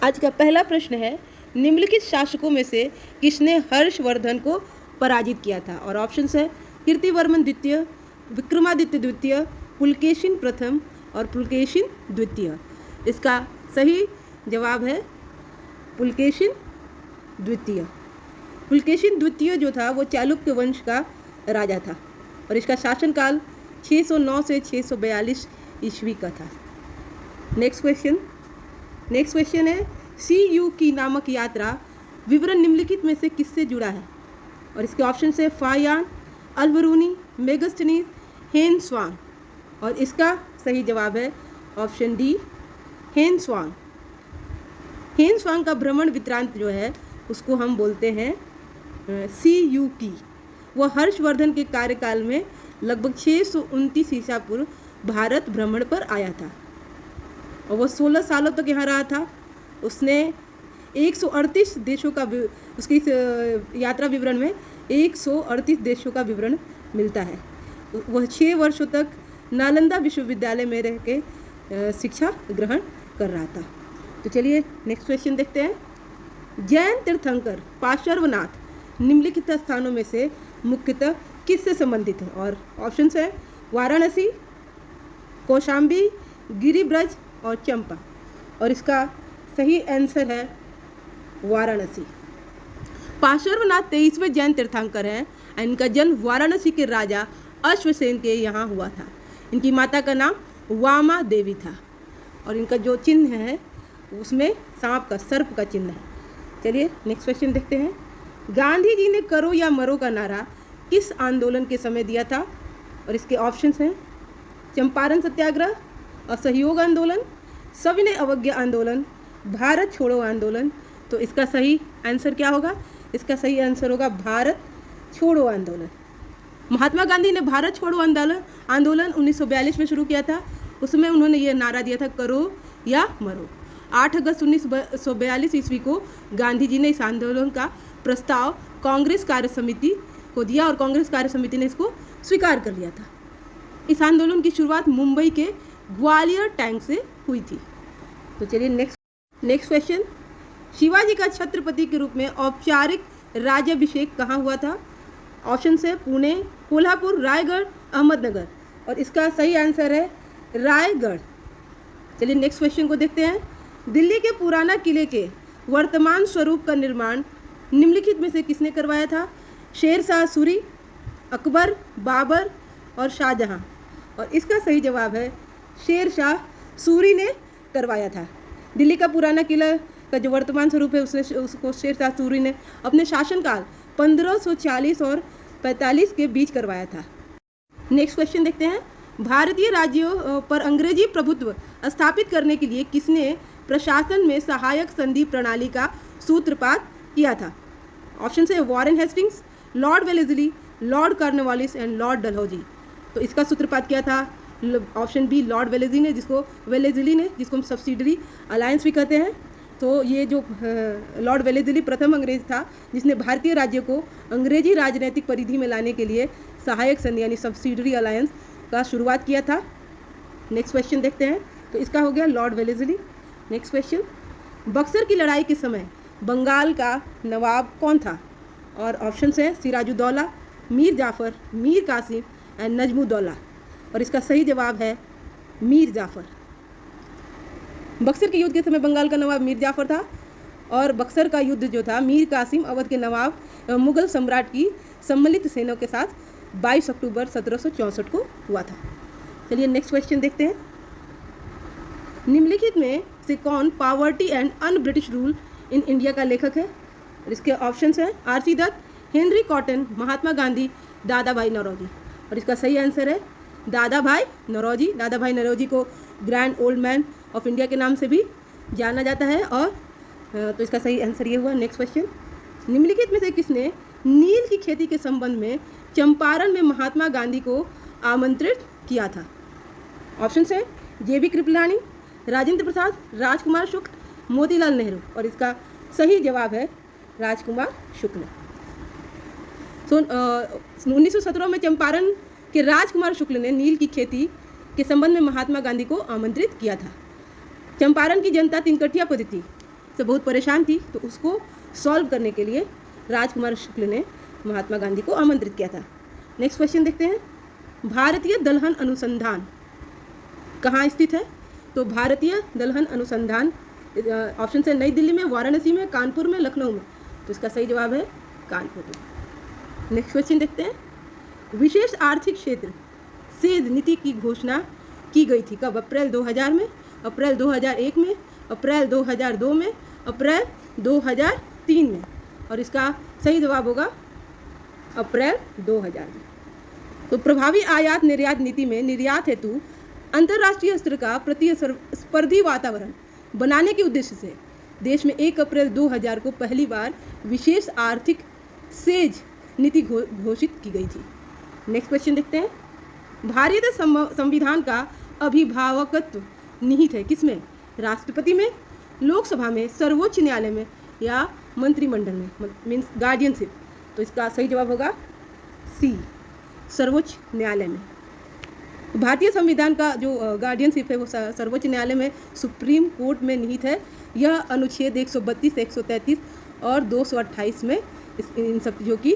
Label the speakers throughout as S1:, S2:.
S1: आज का पहला प्रश्न है, निम्नलिखित शासकों में से किसने हर्षवर्धन को पराजित किया था? और ऑप्शंस है कीर्तिवर्मन द्वितीय, विक्रमादित्य द्वितीय, पुलकेशिन प्रथम और पुलकेशिन द्वितीय। इसका सही जवाब है पुलकेशिन द्वितीय। पुलकेशिन द्वितीय जो था वो चालुक्य वंश का राजा था और इसका शासनकाल 609 से 642 ईस्वी का था। नेक्स्ट क्वेश्चन है, CU की नामक यात्रा विवरण निम्नलिखित में से किससे जुड़ा है? और इसके ऑप्शन है फायान, अल्बरूनी, मेगस्थनीज, हेन स्वांग। और इसका सही जवाब है ऑप्शन डी, हेन स्वांग। हेन स्वांग का भ्रमण वृत्तांत जो है उसको हम बोलते हैं CU की। वह हर्षवर्धन के कार्यकाल में लगभग 629 ईसा पूर्व भारत भ्रमण पर आया था और वह 16 सालों तक यहाँ रहा था। उसने 138 देशों का उसकी यात्रा विवरण में 138 देशों का विवरण मिलता है। वह 6 वर्षों तक नालंदा विश्वविद्यालय में रह के शिक्षा ग्रहण कर रहा था। तो चलिए नेक्स्ट क्वेश्चन देखते हैं। जैन तीर्थंकर पार्श्वनाथ निम्नलिखित स्थानों में से मुख्यतः किससे संबंधित है? और ऑप्शंस है वाराणसी, कौशाम्बी, गिरिब्रज और चंपा। और इसका सही आंसर है वाराणसी। पार्श्वनाथ 23वें जैन तीर्थंकर हैं। इनका जन्म वाराणसी के राजा अश्वसेन के यहाँ हुआ था। इनकी माता का नाम वामा देवी था और इनका जो चिन्ह है उसमें सांप का, सर्प का चिन्ह है। चलिए नेक्स्ट क्वेश्चन देखते हैं। गांधी जी ने करो या मरो का नारा किस आंदोलन के समय दिया था? और इसके ऑप्शंस हैं चंपारण सत्याग्रह, असहयोग आंदोलन, सविनय अवज्ञा आंदोलन, भारत छोड़ो आंदोलन। तो इसका सही आंसर क्या होगा? इसका सही आंसर होगा भारत छोड़ो आंदोलन। महात्मा गांधी ने भारत छोड़ो आंदोलन 1942 में शुरू किया था। उसमें उन्होंने ये नारा दिया था, करो या मरो। 8 अगस्त 1942 ईस्वी को गांधी जी ने इस आंदोलन का प्रस्ताव कांग्रेस कार्य समिति को दिया और कांग्रेस कार्य समिति ने इसको स्वीकार कर लिया था। इस आंदोलन की शुरुआत मुंबई के ग्वालियर टैंक से हुई थी। तो चलिए नेक्स्ट क्वेश्चन। शिवाजी का छत्रपति के रूप में औपचारिक राज्याभिषेक कहाँ हुआ था? ऑप्शन है पुणे, कोल्हापुर, रायगढ़, अहमदनगर। और इसका सही आंसर है रायगढ़। चलिए नेक्स्ट क्वेश्चन को देखते हैं। दिल्ली के पुराना किले के वर्तमान स्वरूप का निर्माण निम्नलिखित में से किसने करवाया था? शेर शाह सूरी, अकबर, बाबर और शाहजहां। और इसका सही जवाब है शेर शाह सूरी ने करवाया था। दिल्ली का पुराना किला का जो वर्तमान स्वरूप है उसको शेर शाह सूरी ने अपने शासनकाल 1540 और 45 के बीच करवाया था। नेक्स्ट क्वेश्चन देखते हैं। भारतीय राज्यों पर अंग्रेजी प्रभुत्व स्थापित करने के लिए किसने प्रशासन में सहायक संधि प्रणाली का सूत्रपात किया था? ऑप्शन है Warren Hastings, Lord Wellesley, Lord Cornwallis and Lord Dalhousie. तो इसका सूत्रपात किया था ऑप्शन बी, लॉर्ड वेलेस्ली ने, जिसको हम सब्सिडरी अलायंस भी कहते हैं। तो ये जो लॉर्ड वेलेस्ली प्रथम अंग्रेज था जिसने भारतीय राज्य को अंग्रेजी राजनीतिक परिधि में लाने के लिए सहायक संधि यानी सब्सिडरी अलायंस का शुरुआत किया था। नेक्स्ट क्वेश्चन देखते हैं। तो इसका हो गया Lord Wellesley. Next question. Buxar की लड़ाई के समय बंगाल का नवाब कौन था? और ऑप्शंस है सिराजुद्दौला, मीर जाफ़र, मीर कासिम एंड नजमुद्दौला। और इसका सही जवाब है मीर जाफ़र। बक्सर के युद्ध के समय बंगाल का नवाब मीर जाफ़र था और बक्सर का युद्ध जो था मीर कासिम अवध के नवाब मुगल सम्राट की सम्मिलित सेनाओं के साथ 22 अक्टूबर 1764 को हुआ था। चलिए नेक्स्ट क्वेश्चन देखते हैं। निम्नलिखित में से कौन poverty and un British rule in India का लेखक है? और इसके ऑप्शंस हैं RC. Dutt, Henry cotton, Mahatma Gandhi, दादा भाई नौरोजी। और इसका सही आंसर है दादा भाई नौरोजी। दादा भाई नौरोजी को grand old man of India के नाम से भी जाना जाता है। और तो इसका सही आंसर ये हुआ। Next question. निम्नलिखित में से किसने नील की खेती के संबंध में चंपारण में महात्मा गांधी को आमंत्रित किया था? ऑप्शन है जे.बी. कृपलानी, राजेंद्र प्रसाद, राजकुमार शुक्ल, मोतीलाल नेहरू। और इसका सही जवाब है राजकुमार शुक्ल। 1917 में चंपारण के राजकुमार शुक्ल ने नील की खेती के संबंध में महात्मा गांधी को आमंत्रित किया था। चंपारण की जनता तिनकठिया पद्धति से बहुत परेशान थी, तो उसको सॉल्व करने के लिए राजकुमार शुक्ल ने महात्मा गांधी को आमंत्रित किया था। नेक्स्ट क्वेश्चन देखते हैं, भारतीय दलहन अनुसंधान कहाँ स्थित है? तो भारतीय दलहन अनुसंधान ऑप्शन है नई दिल्ली में, वाराणसी में, कानपुर में, लखनऊ में। तो इसका सही जवाब है कानपुर में। नेक्स्ट क्वेश्चन देखते हैं, विशेष आर्थिक क्षेत्र सेज नीति की घोषणा की गई थी कब? अप्रैल 2000 में, अप्रैल 2001 में, अप्रैल 2002 में, अप्रैल 2003 में। और इसका सही जवाब होगा अप्रैल 2000 में। तो प्रभावी आयात निर्यात नीति में निर्यात हेतु अंतर्राष्ट्रीय स्तर का प्रतिस्पर्धी वातावरण बनाने के उद्देश्य से देश में 1 अप्रैल 2000 को पहली बार विशेष आर्थिक सेज नीति घोषित की गई थी। नेक्स्ट क्वेश्चन देखते हैं, भारतीय संविधान का अभिभावकत्व निहित है किसमें? राष्ट्रपति में, लोकसभा में, सर्वोच्च न्यायालय में या मंत्रिमंडल में, मीन्स गार्डियनशिप। तो इसका सही जवाब होगा सी, सर्वोच्च न्यायालय में। भारतीय संविधान का जो गार्डियनशिप है वो सर्वोच्च न्यायालय में, सुप्रीम कोर्ट में निहित है। यह अनुच्छेद 132, 133 और 228 में इन सब चीज़ों की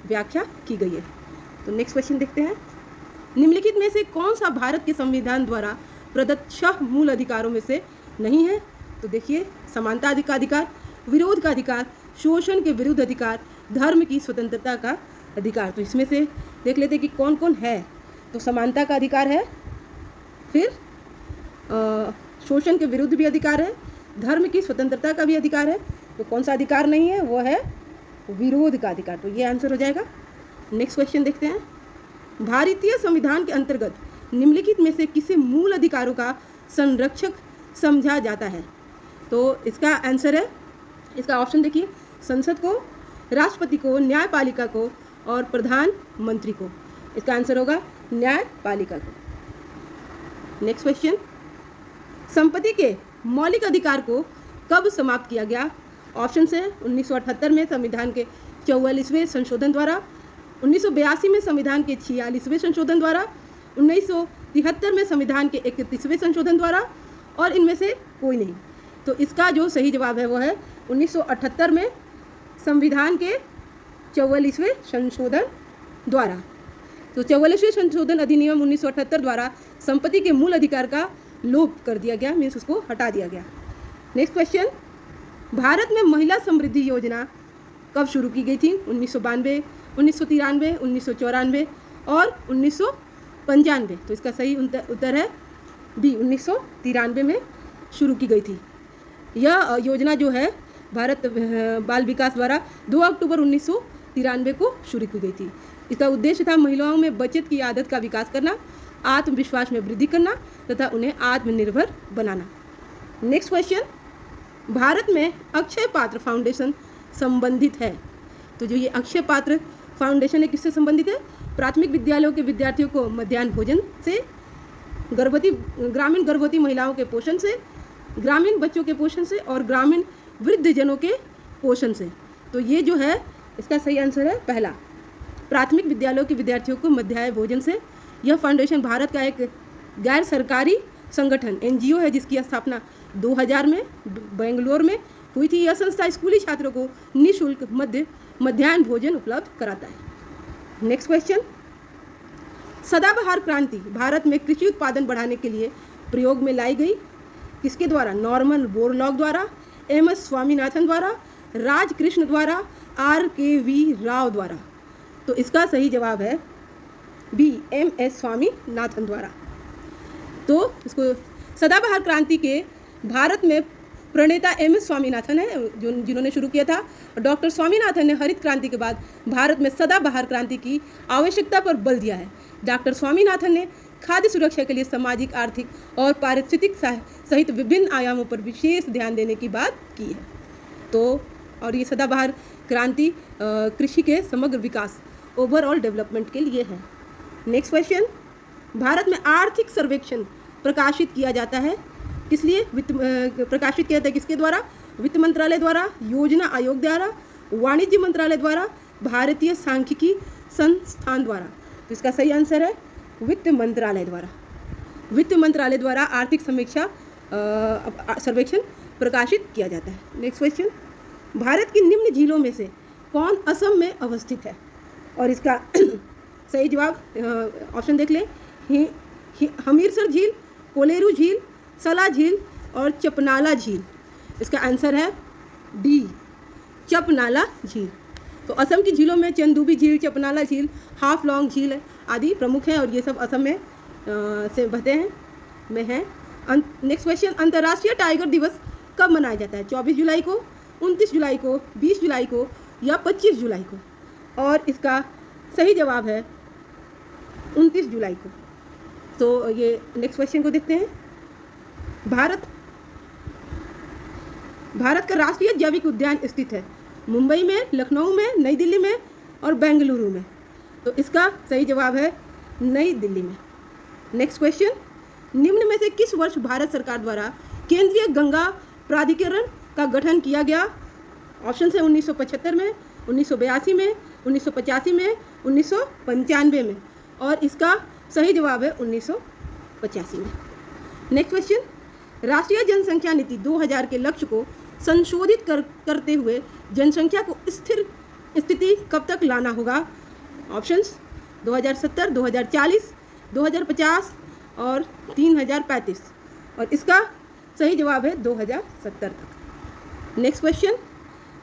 S1: व्याख्या की गई है। तो नेक्स्ट क्वेश्चन देखते हैं, निम्नलिखित में से कौन सा भारत के संविधान द्वारा प्रदत्त 6 मूल अधिकारों में से नहीं है? तो देखिए, समानता का अधिकार, विरोध का अधिकार, शोषण के विरुद्ध अधिकार, धर्म की स्वतंत्रता का अधिकार। तो इसमें से देख लेते हैं कि कौन कौन है। तो समानता का अधिकार है, फिर शोषण के विरुद्ध भी अधिकार है, धर्म की स्वतंत्रता का भी अधिकार है। तो कौन सा अधिकार नहीं है? वो है विरोध का अधिकार। तो ये आंसर हो जाएगा। नेक्स्ट क्वेश्चन देखते हैं, भारतीय संविधान के अंतर्गत निम्नलिखित में से किसे मूल अधिकारों का संरक्षक समझा जाता है? तो इसका आंसर है, इसका ऑप्शन देखिए, संसद को, राष्ट्रपति को, न्यायपालिका को और प्रधानमंत्री को। इसका आंसर होगा न्यायपालिका को। नेक्स्ट क्वेश्चन, संपत्ति के मौलिक अधिकार को कब समाप्त किया गया? ऑप्शन है 1978 में संविधान के 44वें संशोधन द्वारा, 1982 में संविधान के 46वें संशोधन द्वारा, 1973 में संविधान के 31वें संशोधन द्वारा, और इनमें से कोई नहीं। तो इसका जो सही जवाब है वो है 1978 में संविधान के 44वें संशोधन द्वारा। तो 44वें संशोधन अधिनियम 1978 द्वारा संपत्ति के मूल अधिकार का लोप कर दिया गया, मीन्स उसको हटा दिया गया। नेक्स्ट क्वेश्चन, भारत में महिला समृद्धि योजना कब शुरू की गई थी? 1992, 1993, 1994 और 1995। तो इसका सही उत्तर है बी, 1993 में शुरू की गई थी। यह योजना जो है भारत बाल विकास द्वारा 2 अक्टूबर 1993 को शुरू की गई थी। इसका उद्देश्य था महिलाओं में बचत की आदत का विकास करना, आत्मविश्वास में वृद्धि करना तथा उन्हें आत्मनिर्भर बनाना। नेक्स्ट क्वेश्चन, भारत में अक्षय पात्र फाउंडेशन संबंधित है। तो जो ये अक्षय पात्र फाउंडेशन है किससे संबंधित है? प्राथमिक विद्यालयों के विद्यार्थियों को मध्याह्न भोजन से, ग्रामीण गर्भवती महिलाओं के पोषण से, ग्रामीण बच्चों के पोषण से और ग्रामीण वृद्धजनों के पोषण से। तो ये जो है इसका सही आंसर है पहला, प्राथमिक विद्यालयों के विद्यार्थियों को मध्याह्न भोजन से। यह फाउंडेशन भारत का एक गैर सरकारी संगठन NGO है जिसकी स्थापना 2000 में बेंगलोर में हुई थी। यह संस्था स्कूली छात्रों को निःशुल्क मध्याह्न भोजन उपलब्ध कराता है। नेक्स्ट क्वेश्चन, सदाबहार क्रांति भारत में कृषि उत्पादन बढ़ाने के लिए प्रयोग में लाई गई किसके द्वारा? नॉर्मन बोरलॉग द्वारा, MS स्वामीनाथन द्वारा, राजकृष्ण द्वारा, RKV राव द्वारा। तो इसका सही जवाब है बी, MS स्वामीनाथन द्वारा। तो इसको सदाबहार क्रांति के भारत में प्रणेता MS स्वामीनाथन है जिन्होंने शुरू किया था। डॉक्टर स्वामीनाथन ने हरित क्रांति के बाद भारत में सदाबहार क्रांति की आवश्यकता पर बल दिया है। डॉक्टर स्वामीनाथन ने खाद्य सुरक्षा के लिए सामाजिक, आर्थिक और पारिस्थितिक सहित विभिन्न आयामों पर विशेष ध्यान देने की बात की है। तो और ये सदाबहार क्रांति कृषि के समग्र विकास, ओवरऑल डेवलपमेंट के लिए है। नेक्स्ट क्वेश्चन, भारत में आर्थिक सर्वेक्षण प्रकाशित किया जाता है किस लिए? प्रकाशित किया जाता है किसके द्वारा? वित्त मंत्रालय द्वारा, योजना आयोग द्वारा, वाणिज्य मंत्रालय द्वारा, भारतीय सांख्यिकी संस्थान द्वारा। तो इसका सही आंसर है वित्त मंत्रालय द्वारा। वित्त मंत्रालय द्वारा आर्थिक समीक्षा सर्वेक्षण प्रकाशित किया जाता है। नेक्स्ट क्वेश्चन, भारत की निम्न झीलों में से कौन असम में अवस्थित है? और इसका सही जवाब ऑप्शन देख लें, हमीरसर झील, कोलेरू झील, सला झील और चपनाला झील। इसका आंसर है डी, चपनाला झील। तो असम की झीलों में चंदुबी झील, चपनाला झील, हाफ लॉन्ग झील आदि प्रमुख हैं और ये सब असम में से बहते हैं। नेक्स्ट क्वेश्चन, अंतर्राष्ट्रीय टाइगर दिवस कब मनाया जाता है? 24 जुलाई को, 29 जुलाई को, 20 जुलाई को या 25 जुलाई को? और इसका सही जवाब है 29 जुलाई को। तो ये नेक्स्ट क्वेश्चन को देखते हैं। भारत का राष्ट्रीय जैविक उद्यान स्थित है मुंबई में, लखनऊ में, नई दिल्ली में और बेंगलुरु में। तो इसका सही जवाब है नई दिल्ली में। नेक्स्ट क्वेश्चन, निम्न में से किस वर्ष भारत सरकार द्वारा केंद्रीय गंगा प्राधिकरण का गठन किया गया? ऑप्शन है 1975 में, 1982 में, 1985 में, 1995 में। और इसका सही जवाब है 1985 में। नेक्स्ट क्वेश्चन, राष्ट्रीय जनसंख्या नीति 2000 के लक्ष्य को संशोधित करते हुए जनसंख्या को स्थिर स्थिति कब तक लाना होगा? ऑप्शंस 2070, 2040, 2050 और 3035। और इसका सही जवाब है 2070 तक। नेक्स्ट क्वेश्चन,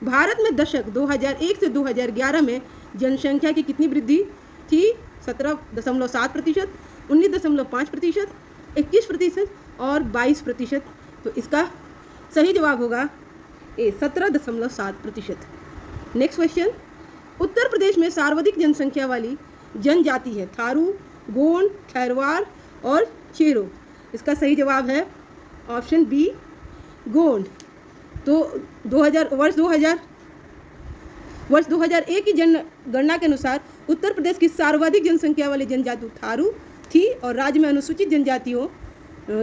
S1: भारत में दशक 2001 से 2011 में जनसंख्या की कितनी वृद्धि थी? 17.7%, 19.5%, 21% और 22%। तो इसका सही जवाब होगा ए, 17.7%। नेक्स्ट क्वेश्चन, उत्तर प्रदेश में सर्वाधिक जनसंख्या वाली जनजाति है थारू, गोंड, खैरवार और चेरो। इसका सही जवाब है ऑप्शन बी, गोंड। तो वर्ष 2001 की जनगणना के अनुसार उत्तर प्रदेश की सर्वाधिक जनसंख्या वाली जनजाति थारू थी और राज्य में अनुसूचित जनजातियों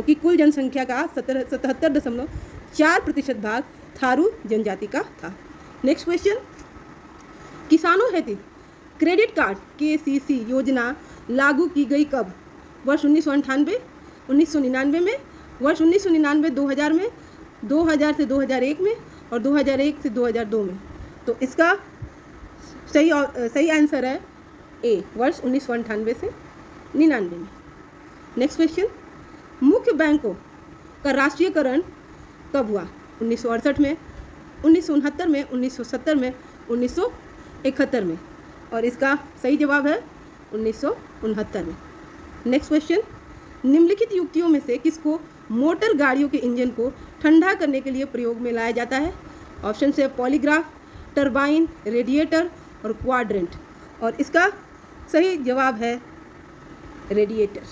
S1: की कुल जनसंख्या का 77.4% भाग थारू जनजाति का था। नेक्स्ट क्वेश्चन, किसानों हेतु क्रेडिट कार्ड KCC योजना लागू की गई कब? वर्ष 1998, 1999 में, वर्ष 1999 2000 में, 2000 से 2001 में और 2001 से 2002 में। तो इसका सही आंसर है ए, वर्ष 1998 से 99 में। नेक्स्ट क्वेश्चन, मुख्य बैंकों का राष्ट्रीयकरण कब हुआ? 1968 में, 1969 में, 1970 में, 1971 में। और इसका सही जवाब है 1969 में। नेक्स्ट क्वेश्चन, निम्नलिखित युक्तियों में से किसको मोटर गाड़ियों के इंजन को ठंडा करने के लिए प्रयोग में लाया जाता है? ऑप्शन है पॉलीग्राफ, टरबाइन, रेडिएटर और क्वाड्रेंट। और इसका सही जवाब है रेडिएटर।